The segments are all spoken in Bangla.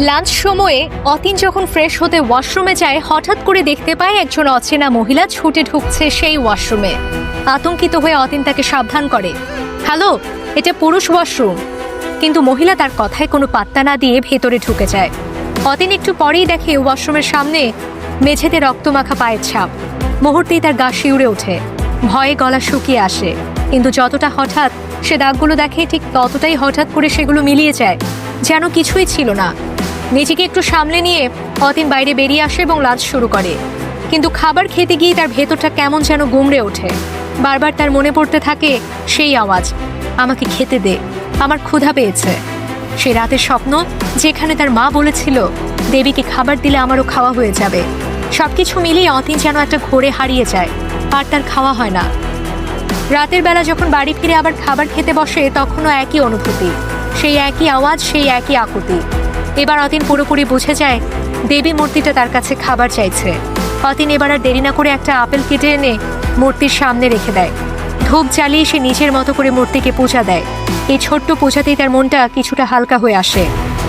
লাঞ্চ সময়ে অতীন যখন ফ্রেশ হতে ওয়াশরুমে যায়, হঠাৎ করে দেখতে পায় একজন অচেনা মহিলা ছুটে ঢুকছে সেই ওয়াশরুমে। আতঙ্কিত হয়ে অতীন তাকে সাবধান করে, হ্যালো, এটা পুরুষ ওয়াশরুম। কিন্তু মহিলা তার কথায় কোনো পাত্তা না দিয়ে ভেতরে ঢুকে যায়। অতীন একটু পরেই দেখে ওয়াশরুমের সামনে মেঝেতে রক্তমাখা পায়ের ছাপ। মুহূর্তেই তার গা শিউরে ওঠে, ভয়ে গলা শুকিয়ে আসে। কিন্তু যতটা হঠাৎ সে দাগগুলো দেখে, ঠিক ততটাই হঠাৎ করে সেগুলো মিলিয়ে যায়, যেন কিছুই ছিল না। নিজেকে একটু সামলে নিয়ে অতীন বাইরে বেরিয়ে আসে এবং লাঞ্চ শুরু করে। কিন্তু খাবার খেতে গিয়ে তার ভেতরটা কেমন যেন গুমড়ে ওঠে। বারবার তার মনে পড়তে থাকে সেই আওয়াজ, আমাকে খেতে দে, আমার ক্ষুধা পেয়েছে। সেই রাতের স্বপ্ন, যেখানে তার মা বলেছিল দেবীকে খাবার দিলে আমারও খাওয়া হয়ে যাবে। সবকিছু মিলিয়ে অতীন যেন একটা ঘোরে হারিয়ে যায়, আর তার খাওয়া হয় না। রাতের বেলা যখন বাড়ি ফিরে আবার খাবার খেতে বসে, তখনও একই অনুভূতি, সেই একই আওয়াজ, সেই একই আকুতি। এবার অতীন পুরোপুরি বুঝে যায় দেবী মূর্তিটা তার কাছে খাবার চাইছে। অতীন এবার আর দেরি না করে একটা আপেল কেটে এনে মূর্তির সামনে রেখে দেয়। ধূপ জ্বালিয়ে সে নিজের মতো করে মূর্তিকে পূজা দেয়। এই ছোট্ট পূজাতেই তার মনটা কিছুটা হালকা হয়ে আসে।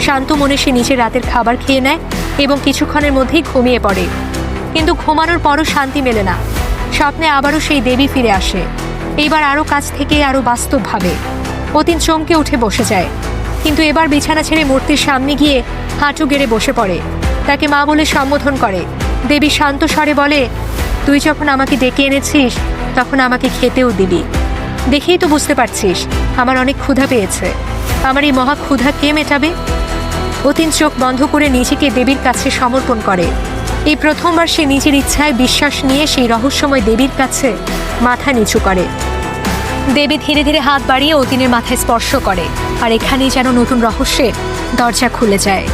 শান্ত মনে সে নিজের রাতের খাবার খেয়ে নেয় এবং কিছুক্ষণের মধ্যেই ঘুমিয়ে পড়ে। কিন্তু ঘুমানোর পরও শান্তি মেলে না। স্বপ্নে আবারও সেই দেবী ফিরে আসে, এইবার আরও কাছ থেকে, আরও বাস্তবভাবে। অতীন চমকে উঠে বসে যায়, কিন্তু এবার বিছানা ছেড়ে মূর্তির সামনে গিয়ে হাঁটু গেড়ে বসে পড়ে। তাকে মা বলে সম্বোধন করে। দেবী শান্ত স্বরে বলে, তুই যখন আমাকে ডেকে এনেছিস তখন আমাকে খেতেও দিবি। দেখেই তো বুঝতে পারছিস আমার অনেক ক্ষুধা পেয়েছে। আমার এই মহা ক্ষুধা কে মেটাবে? অতীন চোখ বন্ধ করে নিজেকে দেবীর কাছে সমর্পণ করে। এই প্রথমবার সে নিজের ইচ্ছায় বিশ্বাস নিয়ে সেই রহস্যময় দেবীর কাছে মাথা নিচু করে। দেবী ধীরে ধীরে হাত বাড়িয়ে অতীনের মাথায় স্পর্শ করে, আর এখানেই যেন নতুন রহস্যের দরজা খুলে যায়।